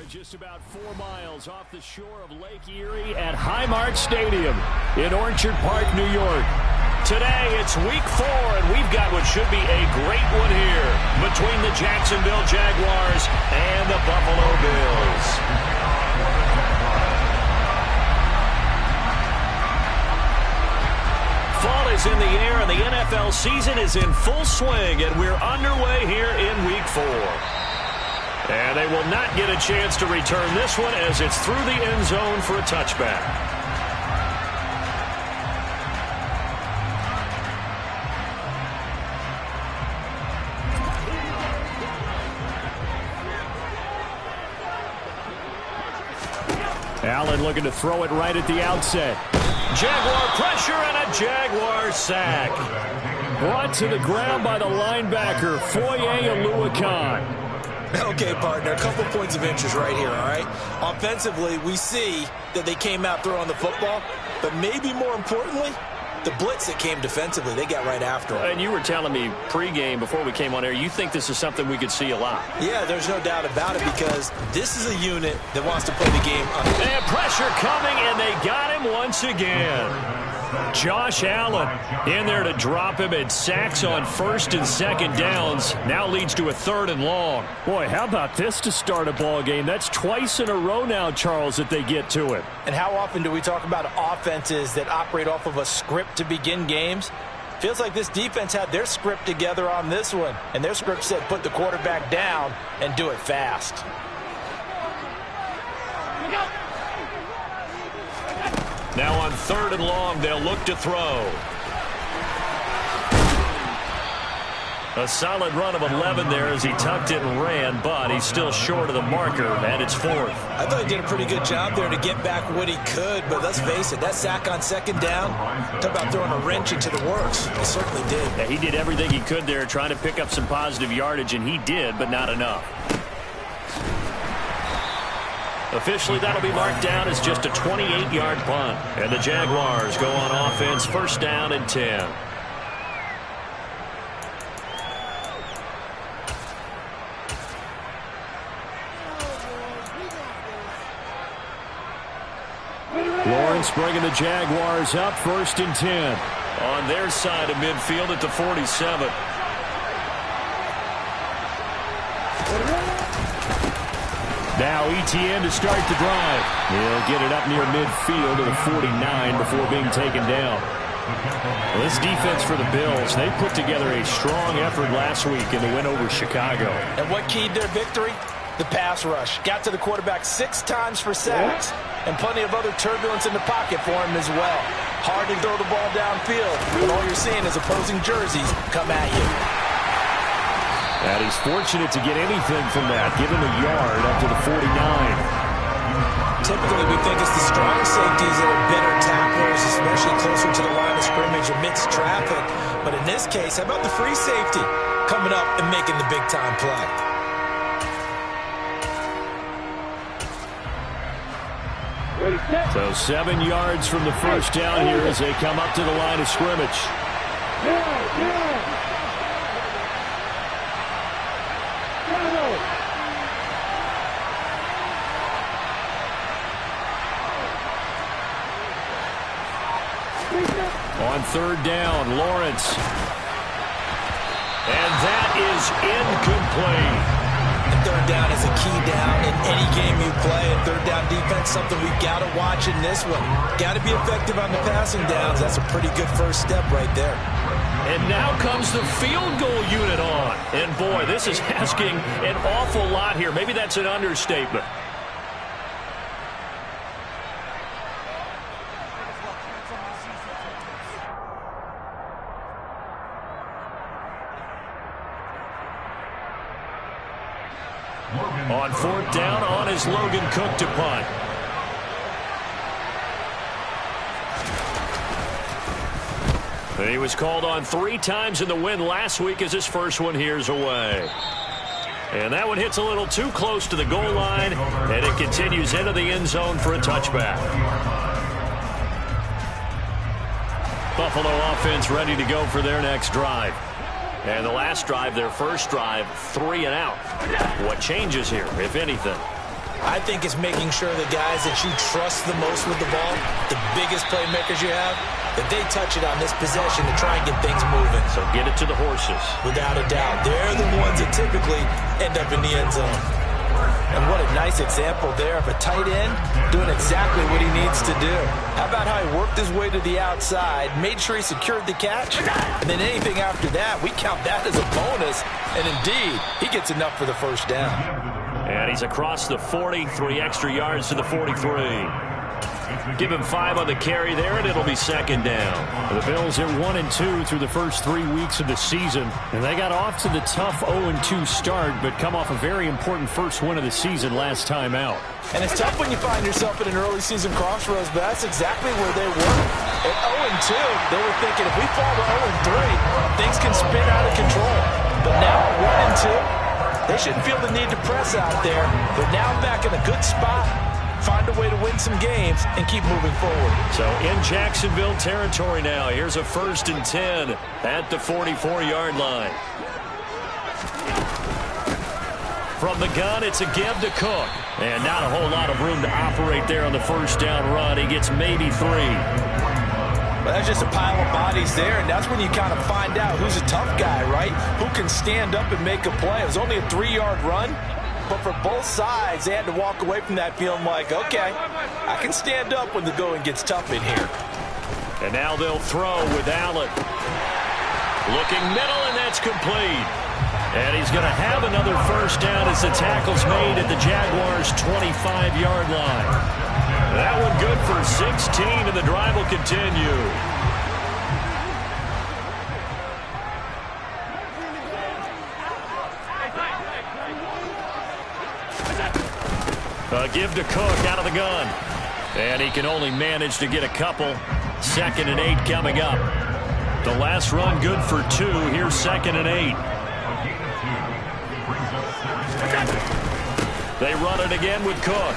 Just about 4 miles off the shore of Lake Erie at Highmark Stadium in Orchard Park, New York. Today, it's week 4, and we've got what should be a great one here between the Jacksonville Jaguars and the Buffalo Bills. Fall is in the air, and the NFL season is in full swing, and we're underway here in week 4. And they will not get a chance to return this one as it's through the end zone for a touchback. Allen looking to throw it right at the outset. Jaguar pressure and a Jaguar sack. Brought to the ground by the linebacker, Foye Oluokun. Okay, partner, a couple points of interest right here, all right? Offensively, we see that they came out throwing the football, but maybe more importantly, the blitz that came defensively, they got right after it. And you were telling me pregame before we came on air, you think this is something we could see a lot. Yeah, there's no doubt about it because this is a unit that wants to play the game. And pressure coming, and they got him once again. Josh Allen in there to drop him, and sacks on 1st and 2nd downs. Now leads to a 3rd and long. Boy, how about this to start a ball game? That's twice in a row now, Charles, that they get to it. And how often do we talk about offenses that operate off of a script to begin games? Feels like this defense had their script together on this one, and their script said put the quarterback down and do it fast. Now on 3rd and long, they'll look to throw. A solid run of 11 there as he tucked it and ran, but he's still short of the marker, and it's 4th. I thought he did a pretty good job there to get back what he could, but let's face it, that sack on 2nd down, talk about throwing a wrench into the works. He certainly did. Yeah, he did everything he could there trying to pick up some positive yardage, and he did, but not enough. Officially, that'll be marked down as just a 28-yard punt. And the Jaguars go on offense, 1st down and 10. Lawrence bringing the Jaguars up, 1st and 10. On their side of midfield at the 47. Now Etienne to start the drive. He'll get it up near midfield to the 49 before being taken down. Well, this defense for the Bills, they put together a strong effort last week in the win over Chicago. And what keyed their victory? The pass rush. Got to the quarterback 6 times for sacks. And plenty of other turbulence in the pocket for him as well. Hard to throw the ball downfield, but all you're seeing is opposing jerseys come at you. And he's fortunate to get anything from that. Give him a yard up to the 49. Typically, we think it's the strong safeties that are better tacklers, especially closer to the line of scrimmage amidst traffic. But in this case, how about the free safety coming up and making the big-time play? So 7 yards from the 1st down here as they come up to the line of scrimmage. On 3rd down, Lawrence. And that is incomplete. And 3rd down is a key down in any game you play. And 3rd down defense, something we've got to watch in this one. Got to be effective on the passing downs. That's a pretty good first step right there. And now comes the field goal unit on. And boy, this is asking an awful lot here. Maybe that's an understatement. On 4th down, on is Logan Cook to punt. He was called on 3 times in the win last week as his first one here's away. And that one hits a little too close to the goal line, and it continues into the end zone for a touchback. Buffalo offense ready to go for their next drive. And the last drive, their first drive, 3 and out. What changes here, if anything? I think it's making sure the guys that you trust the most with the ball, the biggest playmakers you have, that they touch it on this possession to try and get things moving. So get it to the horses. Without a doubt. They're the ones that typically end up in the end zone. And what a nice example there of a tight end doing exactly what he needs to do. How about how he worked his way to the outside, made sure he secured the catch, and then anything after that, we count that as a bonus. And indeed, he gets enough for the first down. And he's across the 40, 3 extra yards to the 43. Give him 5 on the carry there, and it'll be second down. The Bills are 1-2 through the first 3 weeks of the season, and they got off to the tough 0-2 start, but come off a very important first win of the season last time out. And it's tough when you find yourself at an early season crossroads, but that's exactly where they were. At 0-2, they were thinking if we fall to 0-3, things can spin out of control. But now at 1-2, they shouldn't feel the need to press out there. They're now back in a good spot. Find a way to win some games and keep moving forward. So in Jacksonville territory now. Here's a 1st and 10 at the 44-yard line. From the gun, it's a give to Cook. And not a whole lot of room to operate there on the first down run. He gets maybe 3. Well, that's just a pile of bodies there, and that's when you kind of find out who's a tough guy, right? Who can stand up and make a play. It was only a 3-yard run. But for both sides, they had to walk away from that feeling like, okay, I can stand up when the going gets tough in here. And now they'll throw with Allen. Looking middle, and that's complete. And he's going to have another first down as the tackle's made at the Jaguars' 25-yard line. That one good for 16, and the drive will continue. Give to Cook out of the gun. And he can only manage to get a couple. 2nd and 8 coming up. The last run good for 2. Here's 2nd and 8. They run it again with Cook.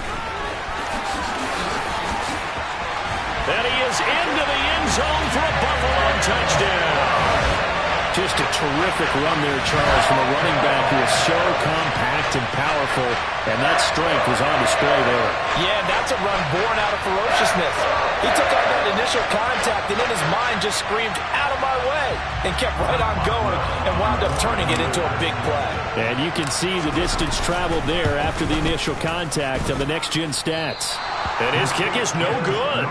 And he is into the end zone for a Buffalo touchdown. Just a terrific run there, Charles, from a running back who is so compact and powerful, and that strength was on display there. Yeah, and that's a run born out of ferociousness. He took on that initial contact, and in his mind just screamed, out of my way, and kept right on going and wound up turning it into a big play. And you can see the distance traveled there after the initial contact on the next-gen stats. And his kick is no good.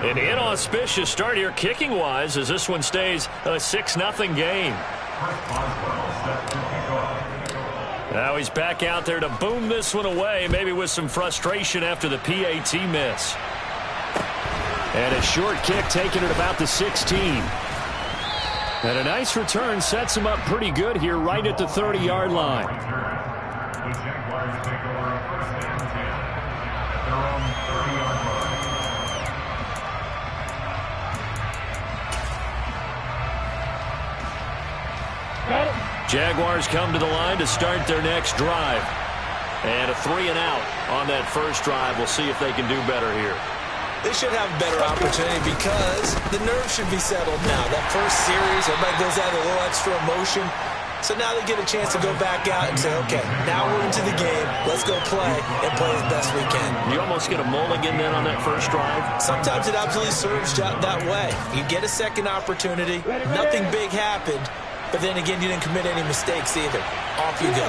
An inauspicious start here kicking-wise as this one stays a 6-0 game. Now he's back out there to boom this one away, maybe with some frustration after the PAT miss. And a short kick taken at about the 16. And a nice return sets him up pretty good here right at the 30-yard line. The Jaguars take over first and 10 at their own 30-yard line. Jaguars come to the line to start their next drive. And a 3 and out on that first drive. We'll see if they can do better here. They should have a better opportunity because the nerves should be settled now. That first series, everybody goes out with a little extra emotion. So now they get a chance to go back out and say, okay, now we're into the game. Let's go play and play as best we can. You almost get a mulligan then on that first drive? Sometimes it absolutely serves that way. You get a second opportunity. Nothing big happened. But then again, you didn't commit any mistakes either. Off you go.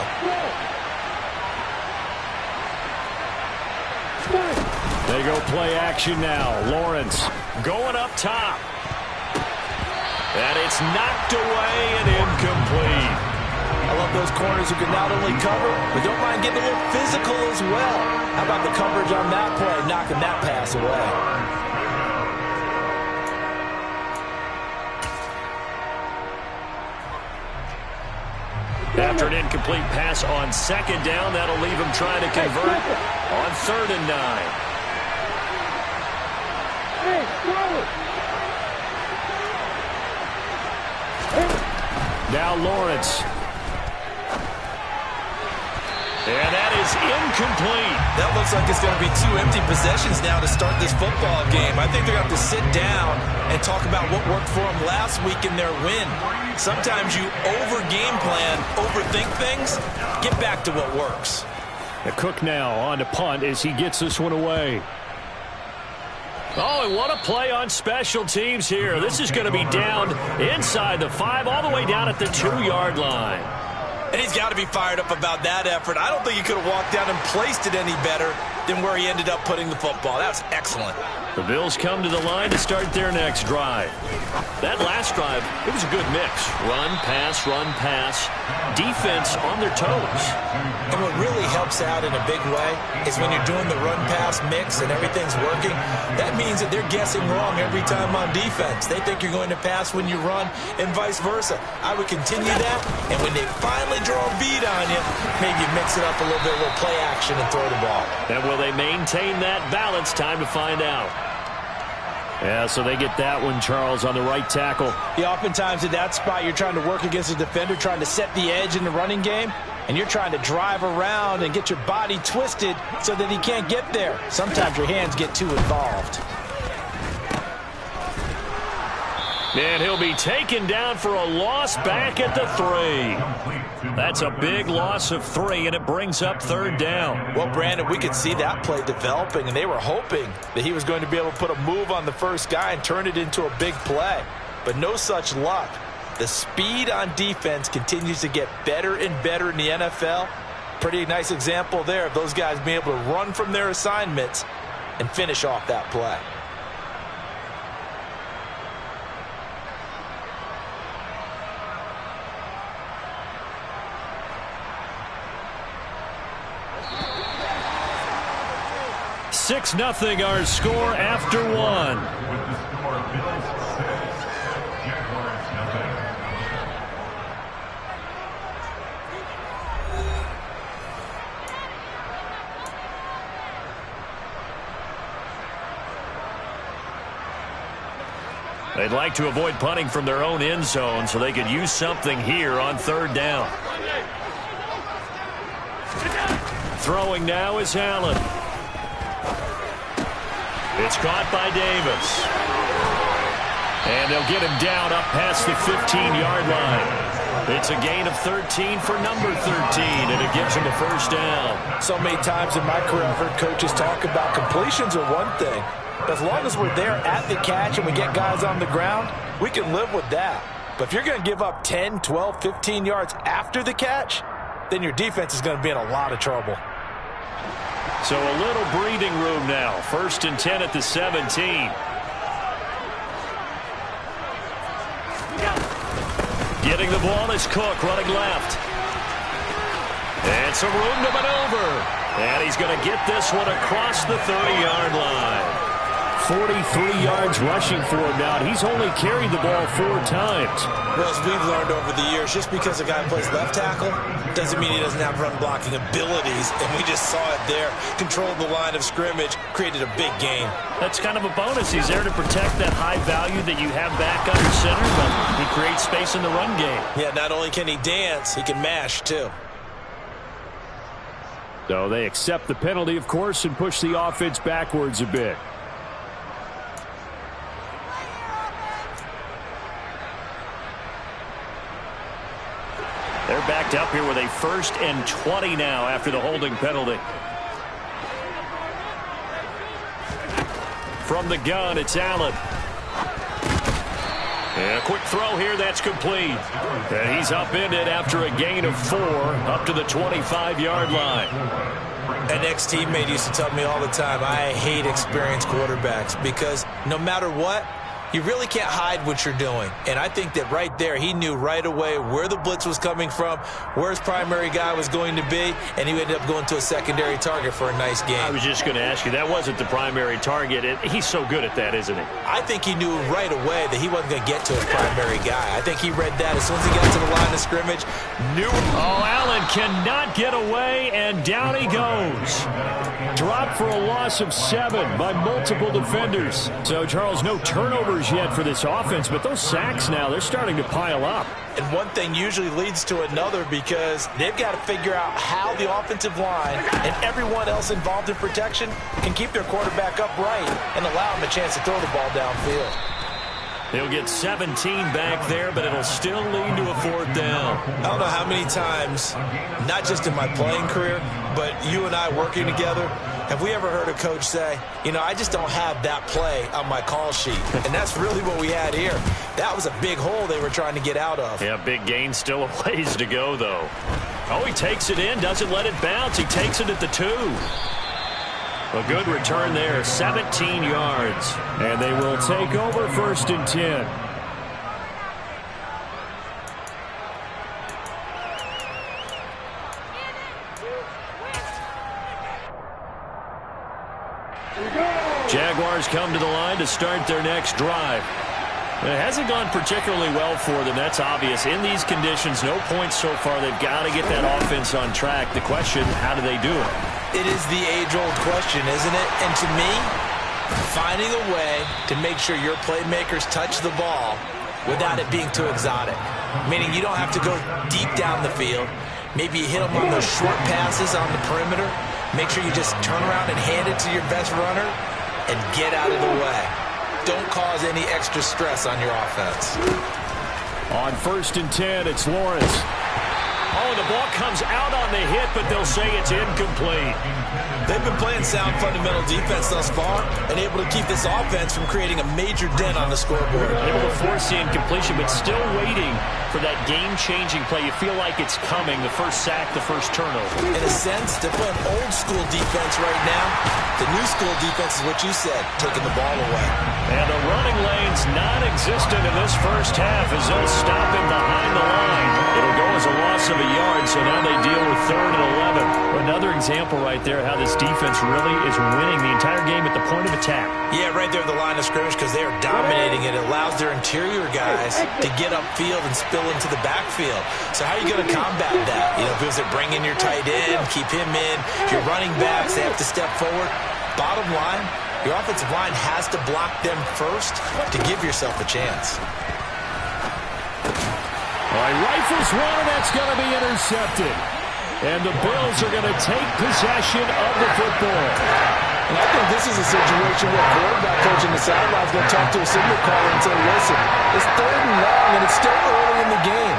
They go play action now. Lawrence going up top. And it's knocked away and incomplete. I love those corners who can not only cover, but don't mind getting a little physical as well. How about the coverage on that play, knocking that pass away? After an incomplete pass on second down, that'll leave him trying to convert on 3rd and 9. Now Lawrence. And that is incomplete. That looks like it's going to be 2 empty possessions now to start this football game. I think they're going to have to sit down and talk about what worked for them last week in their win. Sometimes you over-game plan, overthink things, get back to what works. Cook now on to punt as he gets this one away. Oh, and what a play on special teams here. This is going to be down inside the 5, all the way down at the 2-yard line. And he's got to be fired up about that effort. I don't think he could have walked down and placed it any better than where he ended up putting the football. That was excellent. The Bills come to the line to start their next drive. That last drive, it was a good mix. Run, pass, defense on their toes. And what really helps out in a big way is when you're doing the run-pass mix and everything's working, that means that they're guessing wrong every time on defense. They think you're going to pass when you run and vice versa. I would continue that, and when they finally draw a bead on you, maybe you mix it up a little bit, a little play action and throw the ball. And will they maintain that balance? Time to find out. Yeah, so they get that one, Charles, on the right tackle. Yeah, oftentimes at that spot, you're trying to work against a defender, trying to set the edge in the running game, and you're trying to drive around and get your body twisted so that he can't get there. Sometimes your hands get too involved. And he'll be taken down for a loss back at the 3. That's a big loss of 3, and it brings up 3rd down. Well, Brandon, we could see that play developing, and they were hoping that he was going to be able to put a move on the first guy and turn it into a big play. But no such luck. The speed on defense continues to get better and better in the NFL. Pretty nice example there of those guys being able to run from their assignments and finish off that play. Six 0 our score after 1. With the score, Bills 6, Jaguars 0. They'd like to avoid punting from their own end zone so they could use something here on 3rd down. Throwing now is Allen. It's caught by Davis. And they'll get him down up past the 15-yard line. It's a gain of 13 for number 13, and it gives him a 1st down. So many times in my career, I've heard coaches talk about completions are one thing. But as long as we're there at the catch and we get guys on the ground, we can live with that. But if you're going to give up 10, 12, 15 yards after the catch, then your defense is going to be in a lot of trouble. So a little breathing room now. 1st and 10 at the 17. Getting the ball is Cook running left. And some room to maneuver. And he's going to get this one across the 30-yard line. 43 yards rushing for him now. He's only carried the ball 4 times. Well, as we've learned over the years, just because a guy plays left tackle doesn't mean he doesn't have run blocking abilities. And we just saw it there. Controlled the line of scrimmage, created a big gain. That's kind of a bonus. He's there to protect that high value that you have back under center, but he creates space in the run game. Yeah, not only can he dance, he can mash too. So they accept the penalty, of course, and push the offense backwards a bit. They're backed up here with a 1st and 20 now after the holding penalty. From the gun, it's Allen. And a quick throw here, that's complete. And he's upended after a gain of 4 up to the 25-yard line. An ex-teammate used to tell me all the time, I hate experienced quarterbacks because no matter what, you really can't hide what you're doing. And I think that right there, he knew right away where the blitz was coming from, where his primary guy was going to be, and he ended up going to a secondary target for a nice game. I was just going to ask you, that wasn't the primary target. He's so good at that, isn't he? I think he knew right away that he wasn't going to get to his primary guy. I think he read that as soon as he got to the line of scrimmage, knew. Oh, Allen cannot get away, and down he goes. Dropped for a loss of 7 by multiple defenders. So, Charles, no turnovers yet for this offense, but those sacks now, they're starting to pile up. And one thing usually leads to another because they've got to figure out how the offensive line and everyone else involved in protection can keep their quarterback upright and allow him a chance to throw the ball downfield. He'll get 17 back there, but it'll still lead to a 4th down. I don't know how many times, not just in my playing career, but you and I working together, have we ever heard a coach say, you know, I just don't have that play on my call sheet. And that's really what we had here. That was a big hole they were trying to get out of. Yeah, big gain, still a ways to go, though. Oh, he takes it in, doesn't let it bounce. He takes it at the 2. A good return there, 17 yards. And they will take over 1st and 10. Jaguars come to the line to start their next drive. It hasn't gone particularly well for them. That's obvious. In these conditions, no points so far. They've got to get that offense on track. The question, how do they do it? It is the age-old question, isn't it? And to me, finding a way to make sure your playmakers touch the ball without it being too exotic. Meaning you don't have to go deep down the field. Maybe you hit them on those short passes on the perimeter. Make sure you just turn around and hand it to your best runner and get out of the way. Don't cause any extra stress on your offense. On 1st and 10, it's Lawrence. Oh, the ball comes out on the hit, but they'll say it's incomplete. They've been playing sound fundamental defense thus far and able to keep this offense from creating a major dent on the scoreboard. Able to force the incompletion, but still waiting for that game-changing play. You feel like it's coming, the first sack, the first turnover. In a sense, they're playing old-school defense right now. The new-school defense is what you said, taking the ball away. And the running lane's non-existent in this first half as they'll stop him behind the line. It'll go as a loss of a yard, so now they deal with 3rd and 11. Another example right there how this defense really is winning the entire game at the point of attack. Yeah, right there at the line of scrimmage because they are dominating it. It allows their interior guys to get upfield and spill into the backfield. So how are you going to combat that? You know, because they bring in your tight end, keep him in. Your running backs, they have to step forward. Bottom line, your offensive line has to block them first to give yourself a chance. All right, rifles one, and that's going to be intercepted. And the Bills are going to take possession of the football. And I think this is a situation where quarterback coach in the sideline is going to talk to a signal caller and say, listen, it's 3rd and long, and it's still early in the game.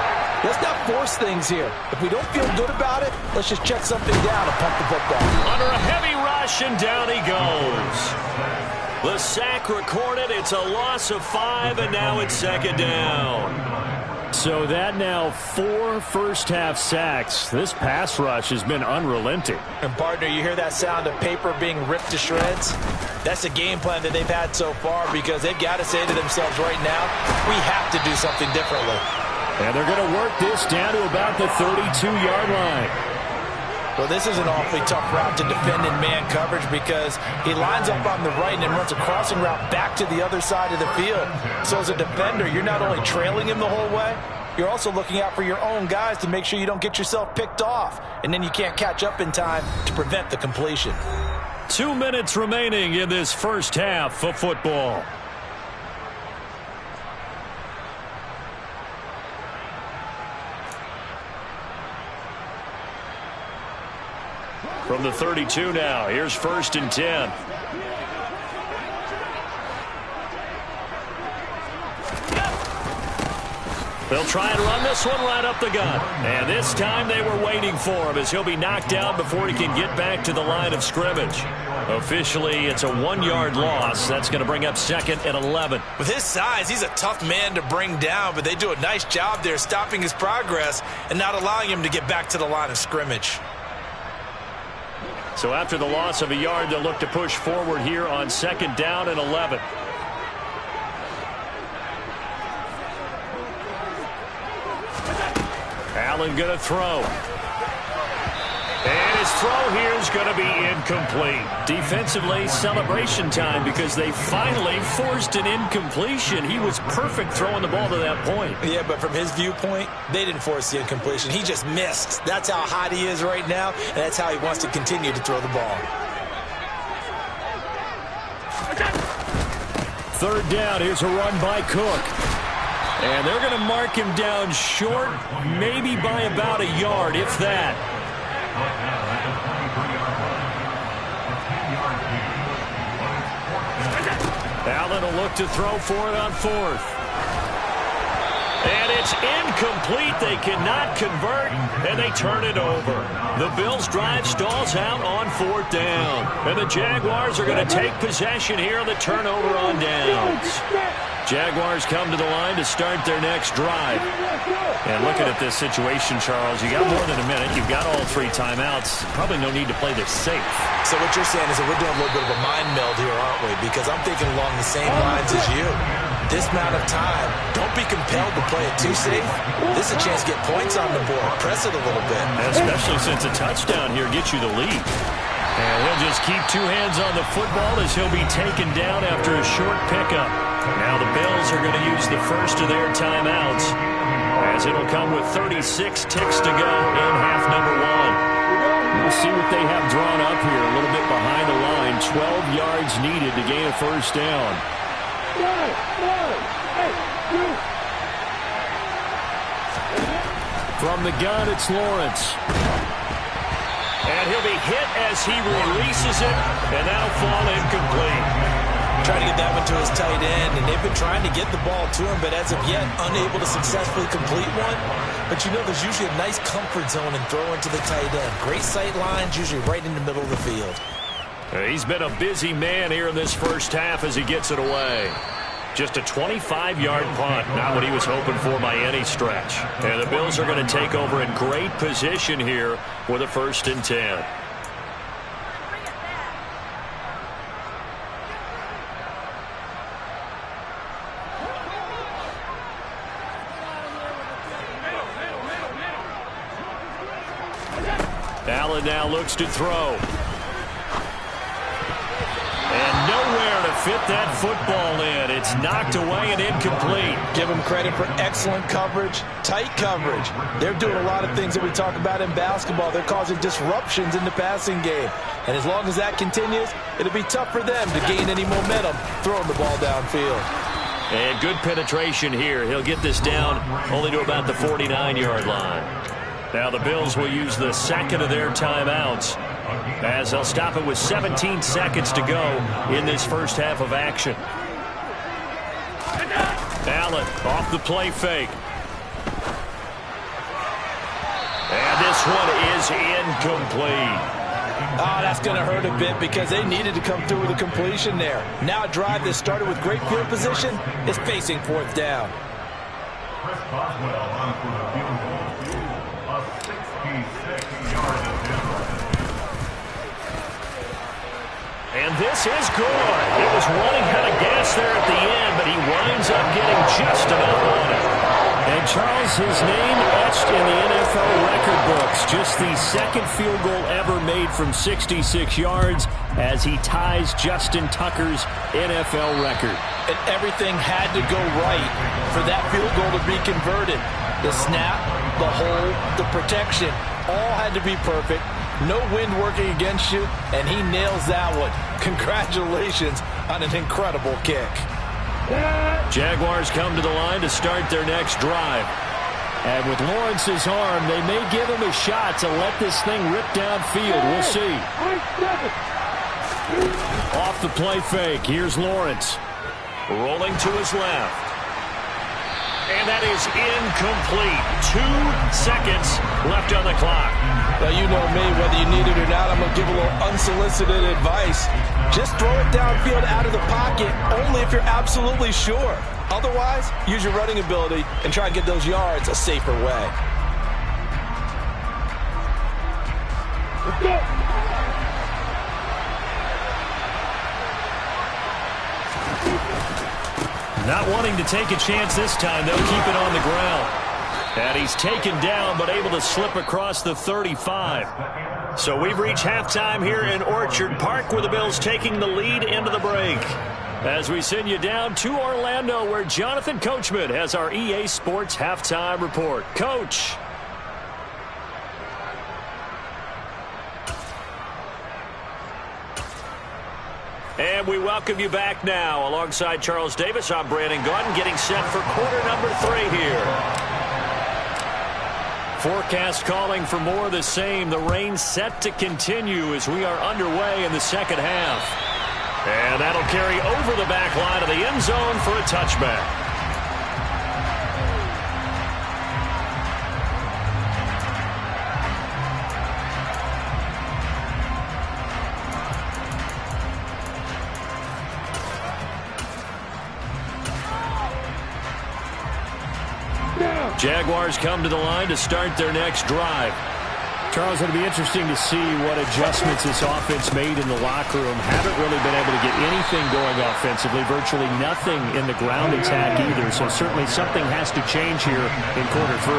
Let's not force things here. If we don't feel good about it, let's just check something down and pump the football. Under a heavy rush, and down he goes. The sack recorded. It's a loss of 5, and now it's 2nd down. So that now 4 first-half sacks. This pass rush has been unrelenting. And, partner, you hear that sound of paper being ripped to shreds? That's a game plan that they've had so far because they've got to say to themselves right now, we have to do something differently. And they're going to work this down to about the 32-yard line. Well, this is an awfully tough route to defend in man coverage because he lines up on the right and then runs a crossing route back to the other side of the field. So as a defender, you're not only trailing him the whole way, you're also looking out for your own guys to make sure you don't get yourself picked off. And then you can't catch up in time to prevent the completion. 2 minutes remaining in this first half of football. From the 32 now, here's 1st and 10. They'll try and run this one right up the gut. And this time they were waiting for him as he'll be knocked down before he can get back to the line of scrimmage. Officially, it's a 1-yard loss. That's going to bring up 2nd and 11. With his size, he's a tough man to bring down, but they do a nice job there stopping his progress and not allowing him to get back to the line of scrimmage. So after the loss of a yard, they'll look to push forward here on 2nd down and 11. Allen going to throw. And his throw here is going to be incomplete. Defensively, celebration time because they finally forced an incompletion. He was perfect throwing the ball to that point. Yeah, but from his viewpoint, they didn't force the incompletion. He just missed. That's how hot he is right now, and that's how he wants to continue to throw the ball. 3rd down. Here's a run by Cook. And they're going to mark him down short, maybe by about a yard, if that. Allen will look to throw for it on 4th. And it's incomplete. They cannot convert, and they turn it over. The Bills' drive stalls out on 4th down. And the Jaguars are going to take possession here on the turnover on downs. Jaguars come to the line to start their next drive. And looking at this situation, Charles, you got more than a minute. You've got all 3 timeouts. Probably no need to play this safe. So what you're saying is that we're doing a little bit of a mind meld here, aren't we? Because I'm thinking along the same lines as you. This amount of time, don't be compelled to play it too safe. This is a chance to get points on the board. Press it a little bit. Especially since a touchdown here gets you the lead. And he'll just keep 2 hands on the football as he'll be taken down after a short pickup. Now the Bills are going to use the first of their timeouts, as it'll come with 36 ticks to go in half number 1. We'll see what they have drawn up here a little bit behind the line. 12 yards needed to gain a first down. From the gun, it's Lawrence. And he'll be hit as he releases it, and that'll fall incomplete. Trying to get that one to his tight end, and they've been trying to get the ball to him, but as of yet, unable to successfully complete one. But you know, there's usually a nice comfort zone in throwing to the tight end. Great sight lines, usually right in the middle of the field. He's been a busy man here in this first half as he gets it away. Just a 25-yard punt, not what he was hoping for by any stretch. And the Bills are going to take over in great position here with a 1st and 10. Allen now looks to throw. And nowhere to fit that football in. It's knocked away and incomplete. Give them credit for excellent coverage, tight coverage. They're doing a lot of things that we talk about in basketball. They're causing disruptions in the passing game. And as long as that continues, it'll be tough for them to gain any momentum throwing the ball downfield. And good penetration here. He'll get this down only to about the 49-yard line. Now the Bills will use the second of their timeouts as they'll stop it with 17 seconds to go in this first half of action. Allen off the play fake. And this one is incomplete. Oh, that's going to hurt a bit because they needed to come through with a completion there. Now a drive that started with great field position is facing 4th down. Chris Boswell on for the field goal. A 66-yard attempt. And this is good. He was running out of gas there at the end, but he winds up getting just enough on it. And Charles, his name etched in the NFL record books. Just the 2nd field goal ever made from 66 yards as he ties Justin Tucker's NFL record. And everything had to go right for that field goal to be converted. The snap, the hold, the protection, all had to be perfect. No wind working against you, and he nails that one. Congratulations on an incredible kick. Jaguars come to the line to start their next drive. And with Lawrence's arm, they may give him a shot to let this thing rip downfield. We'll see. Off the play fake, here's Lawrence. Rolling to his left. And that is incomplete. 2 seconds left on the clock. Now, you know me, whether you need it or not, I'm going to give a little unsolicited advice. Just throw it downfield out of the pocket, only if you're absolutely sure. Otherwise, use your running ability and try and get those yards a safer way. Let's go. Not wanting to take a chance this time, they'll keep it on the ground. And he's taken down, but able to slip across the 35. So we've reached halftime here in Orchard Park, with the Bills taking the lead into the break. As we send you down to Orlando, where Jonathan Coachman has our EA Sports halftime report. Coach. And we welcome you back now. Alongside Charles Davis, I'm Brandon Gaudin, getting set for quarter number 3 here. Forecast calling for more of the same. The rain set to continue as we are underway in the second half. And that'll carry over the back line of the end zone for a touchback. Jaguars come to the line to start their next drive. Charles, it'll be interesting to see what adjustments this offense made in the locker room. Haven't really been able to get anything going offensively, virtually nothing in the ground attack either. So certainly something has to change here in quarter 3.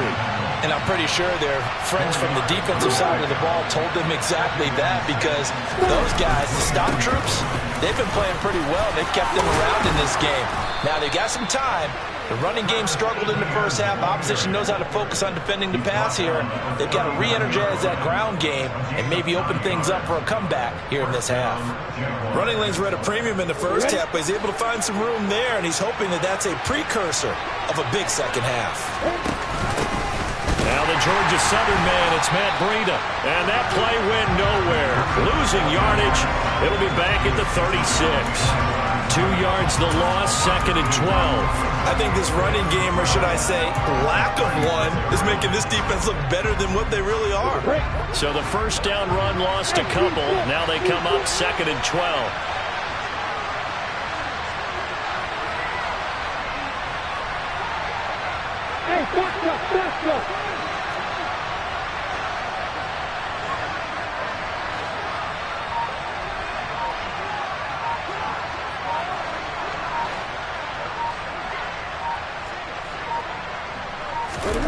And I'm pretty sure their friends from the defensive side of the ball told them exactly that, because those guys, the stop troops, they've been playing pretty well. They've kept them around in this game. Now they've got some time. The running game struggled in the first half. Opposition knows how to focus on defending the pass here. They've got to re-energize that ground game and maybe open things up for a comeback here in this half. Running lanes were at a premium in the first half, but he's able to find some room there, and he's hoping that that's a precursor of a big second half. Now the Georgia Southern man, it's Matt Breida. And that play went nowhere. Losing yardage. It'll be back at the 36. 2 yards the loss, 2nd and 12. I think this running game, or should I say lack of one, is making this defense look better than what they really are. So the first down run lost a couple. Now they come up 2nd and 12. Hey, faster!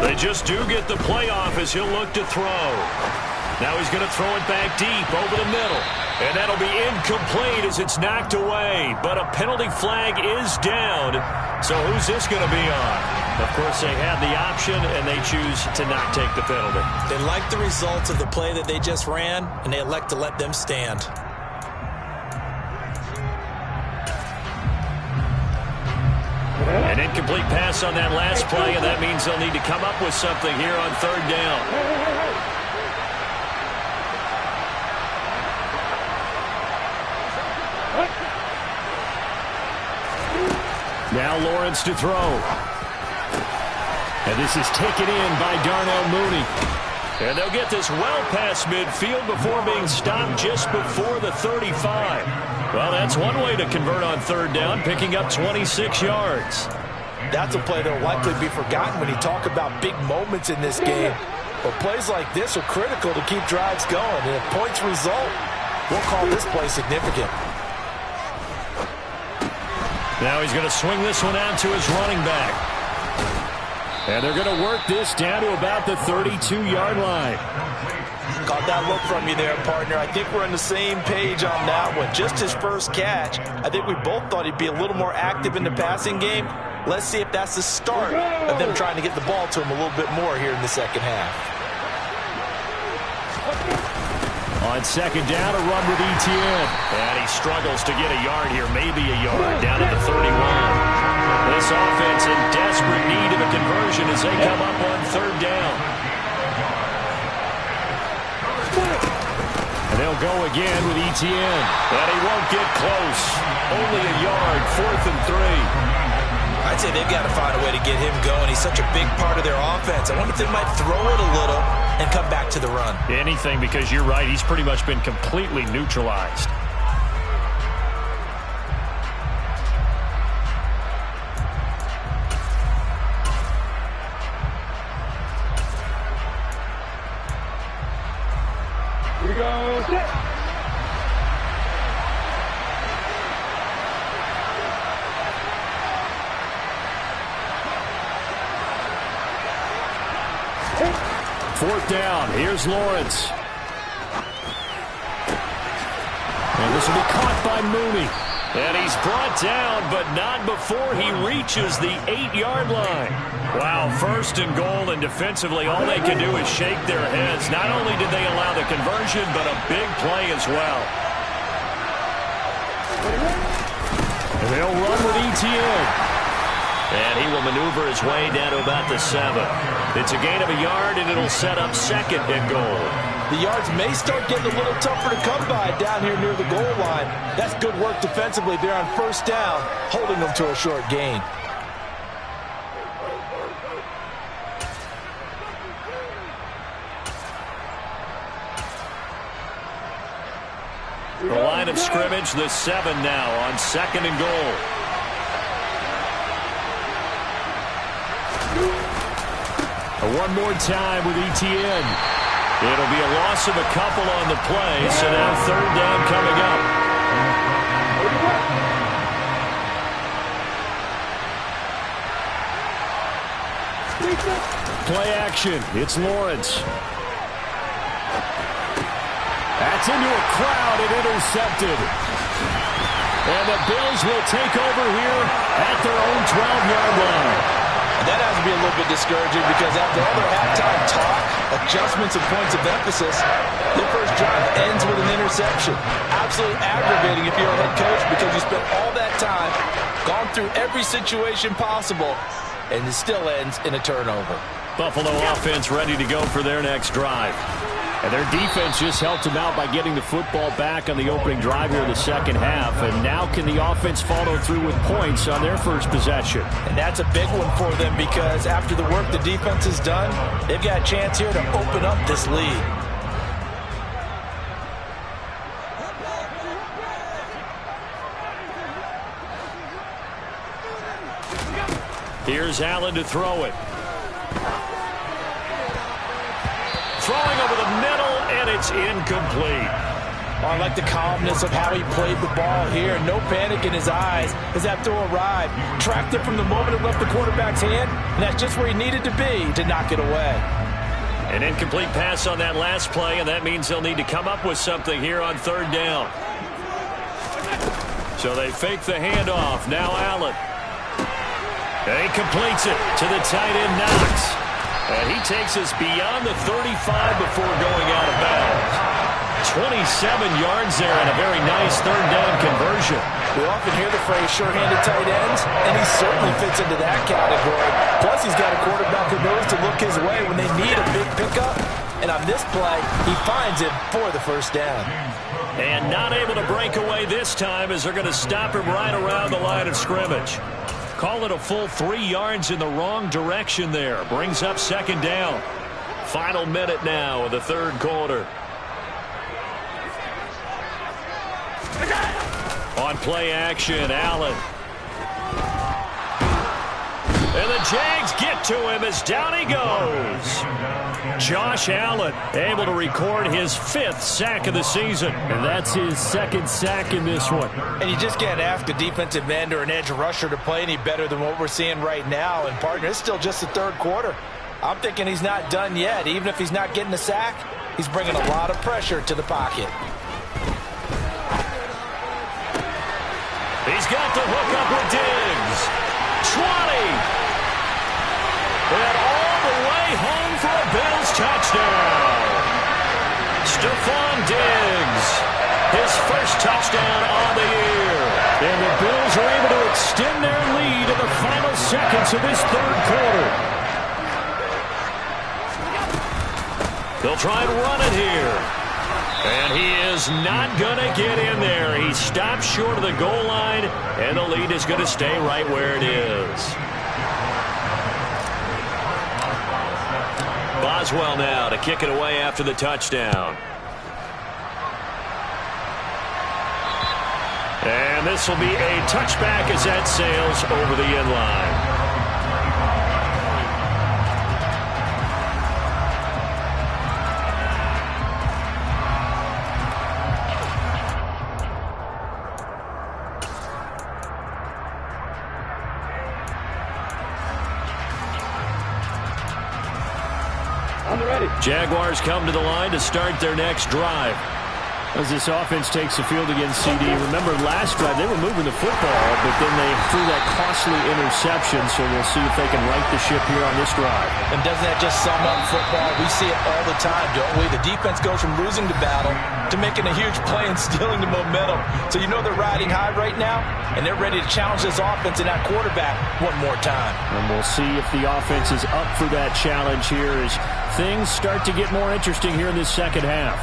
They just do get the playoff as he'll look to throw. Now he's going to throw it back deep over the middle. And that'll be incomplete as it's knocked away. But a penalty flag is down. So who's this going to be on? Of course, they have the option, and they choose to not take the penalty. They like the results of the play that they just ran, and they elect to let them stand. An incomplete pass on that last play, and that means they'll need to come up with something here on 3rd down. Now Lawrence to throw. And this is taken in by Darnell Mooney. And they'll get this well past midfield before being stopped just before the 35. Well, that's one way to convert on 3rd down, picking up 26 yards. That's a play that will likely be forgotten when you talk about big moments in this game. But plays like this are critical to keep drives going. And if points result, we'll call this play significant. Now he's going to swing this one out to his running back. And they're going to work this down to about the 32-yard line. Caught that look from you there, partner. I think we're on the same page on that one. Just his first catch. I think we both thought he'd be a little more active in the passing game. Let's see if that's the start of them trying to get the ball to him a little bit more here in the second half. On 2nd down, a run with Etienne. And he struggles to get a yard here, maybe a yard, down at the 31. This offense in desperate need of a conversion as they come up on 3rd down. And they'll go again with Etienne. And he won't get close. Only a yard, 4th and 3. I'd say they've got to find a way to get him going. He's such a big part of their offense. I wonder if they might throw it a little and come back to the run. Anything, because you're right. He's pretty much been completely neutralized. Here we go. Set. 4th down. Here's Lawrence. And this will be caught by Mooney. And he's brought down, but not before he reaches the 8-yard line. Wow, 1st and goal, and defensively all they can do is shake their heads. Not only did they allow the conversion, but a big play as well. And they'll run with Etienne. And he will maneuver his way down to about the 7. It's a gain of a yard, and it'll set up 2nd and goal. The yards may start getting a little tougher to come by down here near the goal line. That's good work defensively there on 1st down, holding them to a short gain. The line of scrimmage, the 7 now on 2nd and goal. One more time with Etienne. It'll be a loss of a couple on the play, so now third down coming up. Play action. It's Lawrence. That's into a crowd and intercepted. And the Bills will take over here at their own 12-yard line. That has to be a little bit discouraging because after all their halftime talk, adjustments and points of emphasis, their first drive ends with an interception. Absolutely aggravating if you're a head coach because you spent all that time, gone through every situation possible, and it still ends in a turnover. Buffalo offense ready to go for their next drive. And their defense just helped them out by getting the football back on the opening drive here in the second half. And now can the offense follow through with points on their first possession? And that's a big one for them because after the work the defense has done, they've got a chance here to open up this lead. Here's Allen to throw it. Throwing over the middle, and it's incomplete. I like the calmness of how he played the ball here. No panic in his eyes as that throw arrived. Tracked it from the moment it left the quarterback's hand, and that's just where he needed to be to knock it away. An incomplete pass on that last play, and that means they'll need to come up with something here on third down. So they fake the handoff. Now Allen. And he completes it to the tight end, Knox. And he takes us beyond the 35 before going out of bounds. 27 yards there and a very nice third down conversion. We often hear the phrase sure-handed tight ends, and he certainly fits into that category. Plus, he's got a quarterback who knows to look his way when they need a big pickup. And on this play, he finds it for the first down. And not able to break away this time as they're going to stop him right around the line of scrimmage. Call it a full 3 yards in the wrong direction there. Brings up second down. Final minute now of the third quarter. On play action, Allen. And the Jags get to him as down he goes. Josh Allen able to record his 5th sack of the season. And that's his 2nd sack in this one. And you just can't ask a defensive end or an edge rusher to play any better than what we're seeing right now. And, partner, it's still just the third quarter. I'm thinking he's not done yet. Even if he's not getting a sack, he's bringing a lot of pressure to the pocket. He's got the hook up with Diggs. 20. And all the way home for a Bills touchdown. Stephon Diggs, his first touchdown on the year. And the Bills are able to extend their lead in the final seconds of this third quarter. They'll try and run it here. And he is not going to get in there. He stops short of the goal line, and the lead is going to stay right where it is. Boswell now to kick it away after the touchdown. And this will be a touchback as that sails over the end line. Jaguars come to the line to start their next drive. As this offense takes the field against CD. Remember last drive they were moving the football, but then they threw that costly interception, so we'll see if they can right the ship here on this drive. And doesn't that just sum up football? We see it all the time, don't we? The defense goes from losing the battle to making a huge play and stealing the momentum. So you know they're riding high right now, and they're ready to challenge this offense and that quarterback one more time. And we'll see if the offense is up for that challenge here as things start to get more interesting here in this second half.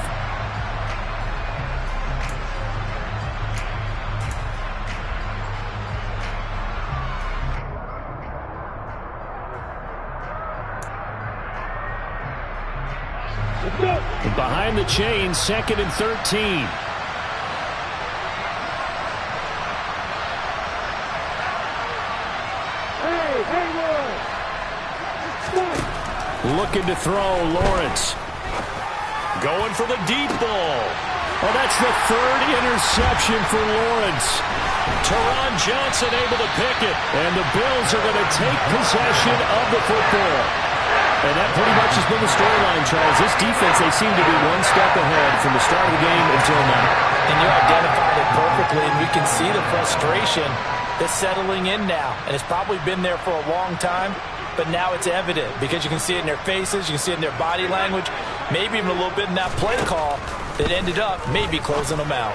Behind the chain, 2nd and 13. looking to throw. Lawrence going for the deep ball. Oh, that's the third interception for Lawrence. Taron Johnson able to pick it. And the Bills are going to take possession of the football. And that pretty much has been the storyline, Charles. This defense, they seem to be one step ahead from the start of the game until now. And you identified it perfectly, and we can see the frustration that's settling in now. And it's probably been there for a long time, but now it's evident because you can see it in their faces, you can see it in their body language, maybe even a little bit in that play call that ended up maybe closing them out.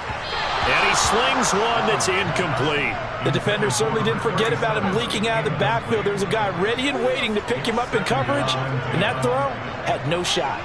And he slings one that's incomplete. The defender certainly didn't forget about him leaking out of the backfield. There was a guy ready and waiting to pick him up in coverage, and that throw had no shot.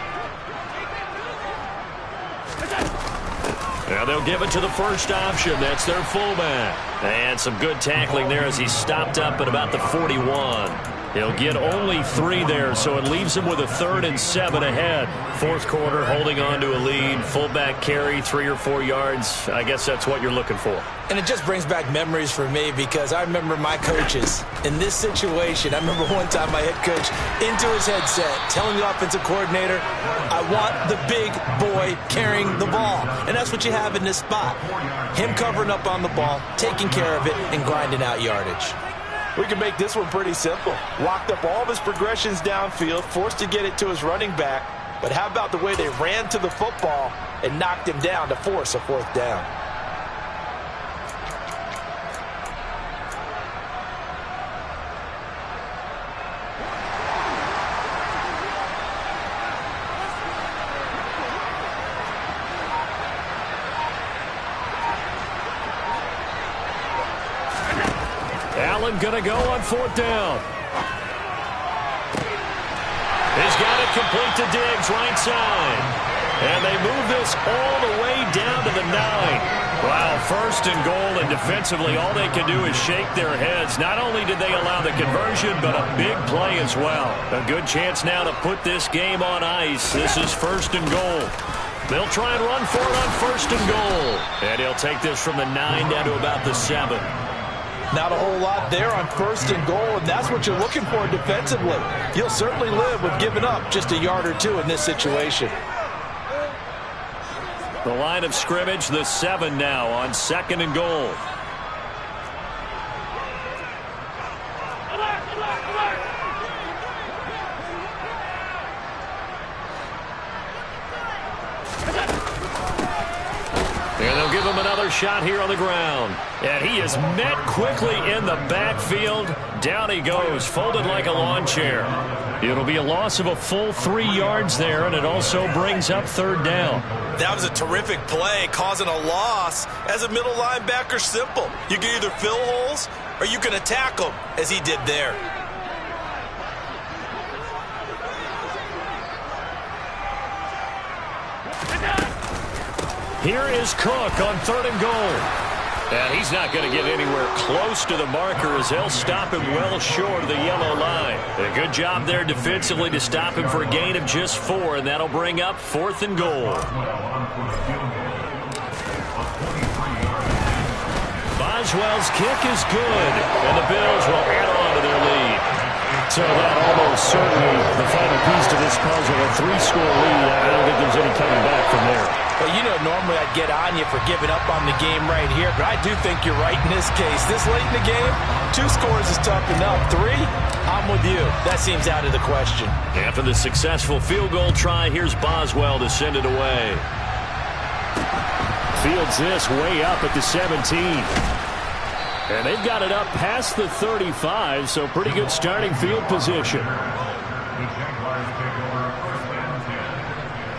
Now they'll give it to the first option. That's their fullback. And some good tackling there as he stopped up at about the 41. He'll get only 3 there, so it leaves him with a 3rd and 7 ahead. Fourth quarter, holding on to a lead. Fullback carry, 3 or 4 yards. I guess that's what you're looking for. And it just brings back memories for me because I remember my coaches in this situation. I remember one time my head coach into his headset telling the offensive coordinator, I want the big boy carrying the ball. And that's what you have in this spot. Him covering up on the ball, taking care of it, and grinding out yardage. We can make this one pretty simple. Locked up all of his progressions downfield, forced to get it to his running back. But how about the way they ran to the football and knocked him down to force a 4th down? Allen going to go on 4th down. He's got it complete to Diggs, right side. And they move this all the way down to the 9. Wow, 1st and goal, and defensively all they can do is shake their heads. Not only did they allow the conversion, but a big play as well. A good chance now to put this game on ice. This is 1st and goal. They'll try and run for it on 1st and goal. And he'll take this from the 9 down to about the 7. Not a whole lot there on 1st and goal, and that's what you're looking for defensively. You'll certainly live with giving up just a yard or 2 in this situation. The line of scrimmage, the 7 now on 2nd and goal. And they'll give him another shot here on the ground. And he is met quickly in the backfield. Down he goes, folded like a lawn chair. It'll be a loss of a full 3 yards there, and it also brings up 3rd down. That was a terrific play, causing a loss. As a middle linebacker, simple. You can either fill holes or you can attack them, as he did there. Here is Cook on 3rd and goal. And he's not going to get anywhere close to the marker as they'll stop him well short of the yellow line. A good job there defensively to stop him for a gain of just 4, and that'll bring up 4th and goal. Boswell's kick is good, and the Bills will add on to their lead. So that almost certainly the final piece to this puzzle, a 3-score lead. I don't think there's any coming back from there. Well, you know, normally I'd get on you for giving up on the game right here, but I do think you're right in this case. This late in the game, 2 scores is tough enough. 3, I'm with you. That seems out of the question. After the successful field goal try, here's Boswell to send it away. Fields this way up at the 17. And they've got it up past the 35, so pretty good starting field position. The Jaguars take over 1st and 10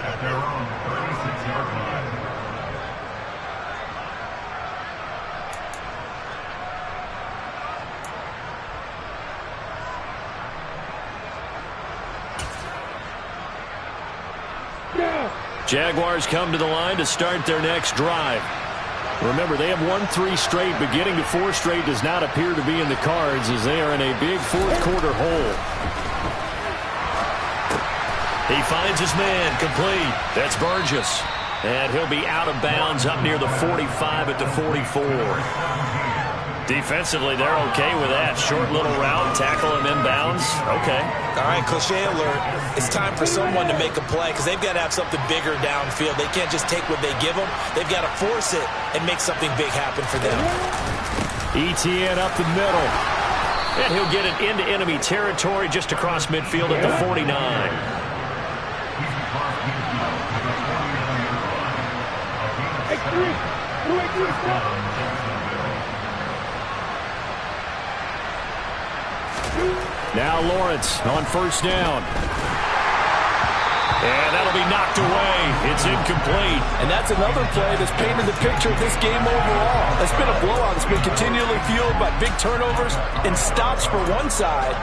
at their own 36-yard line. Jaguars come to the line to start their next drive. Remember, they have won 3 straight, but getting to 4 straight does not appear to be in the cards as they are in a big 4th quarter hole. He finds his man, complete. That's Burgess. And he'll be out of bounds up near the 45 at the 44. Defensively, they're okay with that. Short little route, tackle him inbounds. Okay. All right, cliche alert. It's time for someone to make a play because they've got to have something bigger downfield. They can't just take what they give them. They've got to force it and make something big happen for them. ETN up the middle. And he'll get it into enemy territory just across midfield at the 49. Now Lawrence on first down. And that'll be knocked away. It's incomplete. And that's another play that's painted the picture of this game overall. It's been a blowout. It's been continually fueled by big turnovers and stops for one side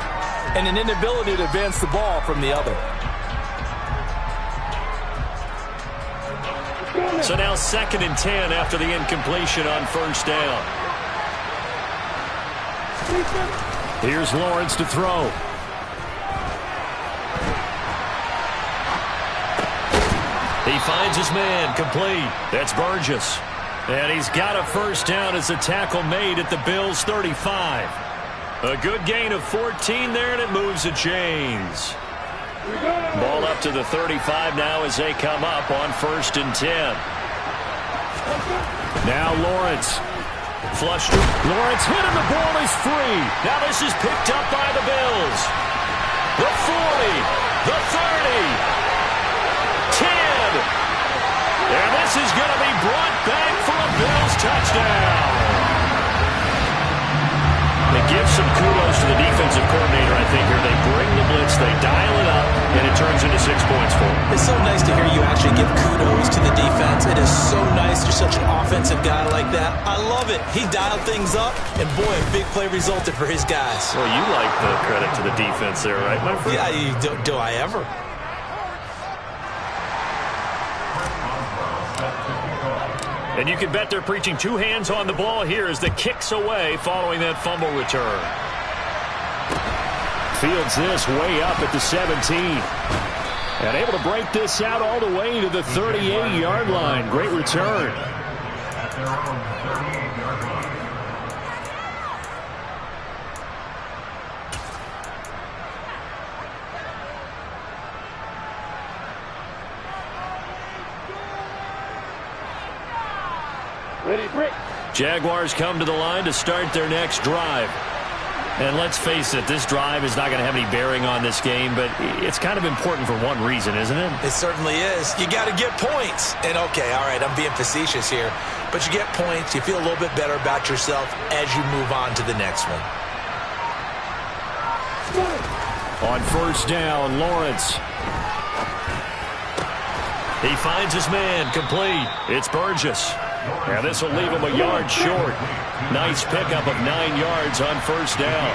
and an inability to advance the ball from the other. So now 2nd and 10 after the incompletion on first down. Here's Lawrence to throw. He finds his man, complete. That's Burgess. And he's got a first down as a tackle made at the Bills' 35. A good gain of 14 there, and it moves the chains. Ball up to the 35 now as they come up on 1st and 10. Now Lawrence. Flushed. Lawrence hit him. The ball is free. Now this is picked up by the Bills. The 40. The 30. 10. And this is going to be brought back for a Bills touchdown. They give some kudos to the defensive coordinator, I think, here. They bring the blitz, they dial it up, and it turns into 6 points for them. It's so nice to hear you actually give kudos to the defense. It is so nice. You're such an offensive guy like that. I love it. He dialed things up, and boy, a big play resulted for his guys. Well, you like the credit to the defense there, right, my friend? Yeah, do I ever? And you can bet they're preaching 2 hands on the ball here as the kick's away following that fumble return. Fields this way up at the 17. And able to break this out all the way to the 38-yard line. Great return. At their own 38-yard line. Jaguars come to the line to start their next drive. And let's face it, this drive is not going to have any bearing on this game, but it's kind of important for one reason, isn't it? It certainly is. You got to get points. And okay, all right, I'm being facetious here, but you get points, you feel a little bit better about yourself as you move on to the next one. On first down, Lawrence. He finds his man, complete. It's Burgess. And this will leave him a yard short. Nice pickup of 9 yards on first down.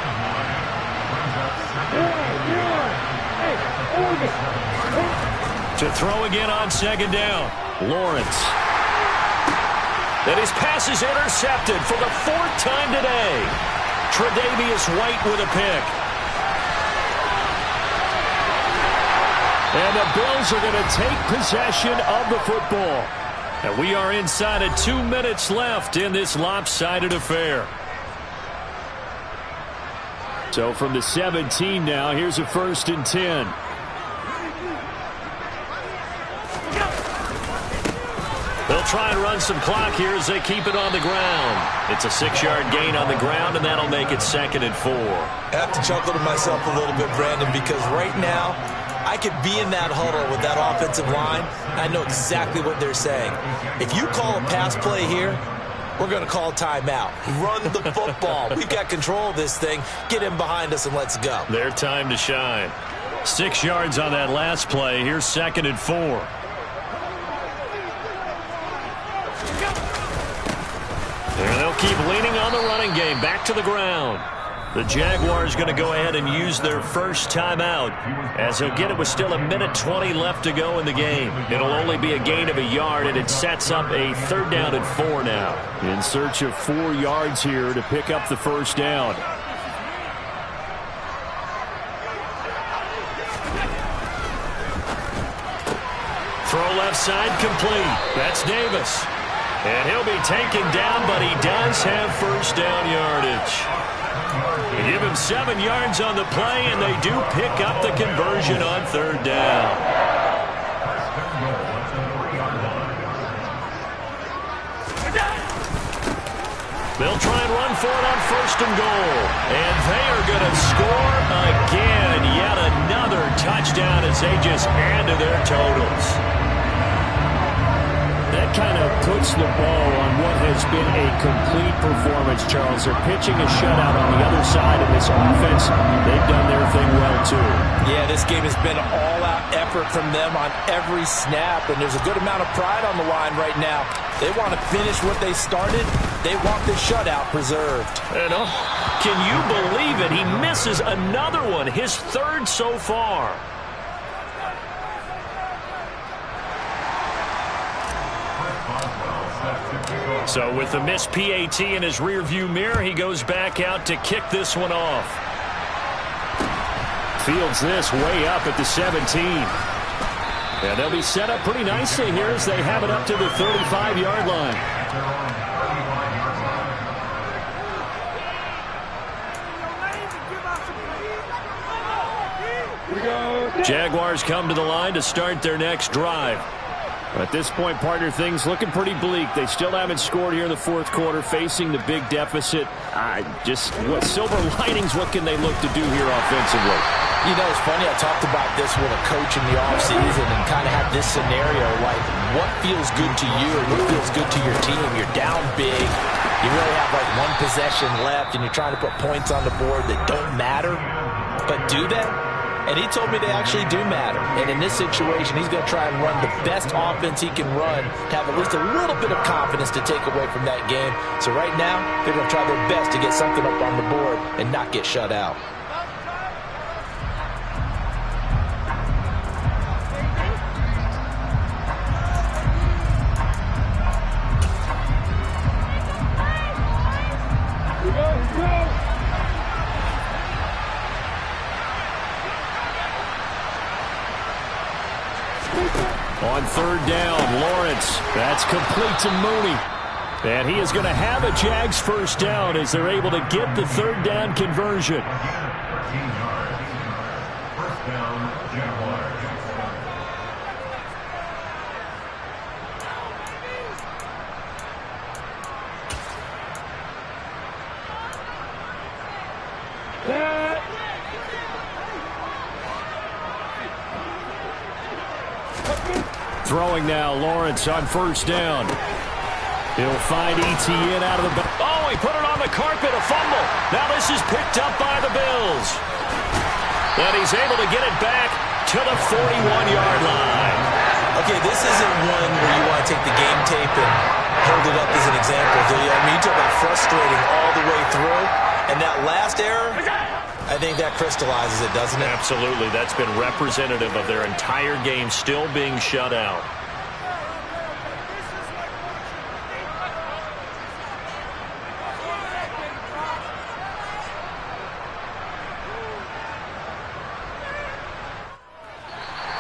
To throw again on second down, Lawrence. And his pass is intercepted for the 4th time today. Tre'Davious White with a pick. And the Bills are going to take possession of the football. And we are inside of 2 minutes left in this lopsided affair. So from the 17 now, here's a 1st and 10. They'll try and run some clock here as they keep it on the ground. It's a 6-yard gain on the ground, and that'll make it 2nd and 4. I have to chuckle to myself a little bit, Brandon, because right now, I could be in that huddle with that offensive line. I know exactly what they're saying. If you call a pass play here, we're going to call timeout. Run the football. We've got control of this thing. Get in behind us and let's go. Their time to shine. 6 yards on that last play. Here's 2nd and 4. And they'll keep leaning on the running game. Back to the ground. The Jaguars going to go ahead and use their first timeout as they'll get it with still 1:20 left to go in the game. It'll only be a gain of a yard, and it sets up a 3rd down and 4 now. In search of 4 yards here to pick up the first down. Throw left side complete. That's Davis. And he'll be taken down, but he does does have first down yardage. They give him 7 yards on the play, and they do pick up the conversion on third down. They'll try and run for it on first and goal. And they are going to score again. Yet another touchdown as they just add to their totals. That kind of puts the bow on what has been a complete performance, Charles. They're pitching a shutout on the other side of this offense. They've done their thing well, too. Yeah, this game has been an all-out effort from them on every snap, and there's a good amount of pride on the line right now. They want to finish what they started. They want the shutout preserved. Can you believe it? He misses another one, his third so far. So with the missed PAT in his rearview mirror, he goes back out to kick this one off. Fields this way up at the 17. Yeah, they'll be set up pretty nicely here as they have it up to the 35-yard line. Jaguars come to the line to start their next drive. At this point, partner, things looking pretty bleak. They still haven't scored here in the fourth quarter, facing the big deficit. What silver linings, what can they look to do here offensively? You know, it's funny, I talked about this with a coach in the offseason and kind of had this scenario, like, what feels good to you and what feels good to your team? You're down big. You really have, like, one possession left, and you're trying to put points on the board that don't matter. But do they? And he told me they actually do matter. And in this situation, he's going to try and run the best offense he can run to have at least a little bit of confidence to take away from that game. So right now, they're going to try their best to get something up on the board and not get shut out. On third down, Lawrence. That's complete to Mooney. And he is going to have a Jags first down as they're able to get the third down conversion. 13 yards. First down, Jaguars. Throwing now, Lawrence on first down. He'll find ETN out of the back. Oh, he put it on the carpet, a fumble. Now this is picked up by the Bills. And he's able to get it back to the 41-yard line. Okay, this isn't one where you want to take the game tape and hold it up as an example, do you? I mean, you talk about frustrating all the way through. And that last error, I think that crystallizes it, doesn't it? Absolutely. That's been representative of their entire game still being shut out.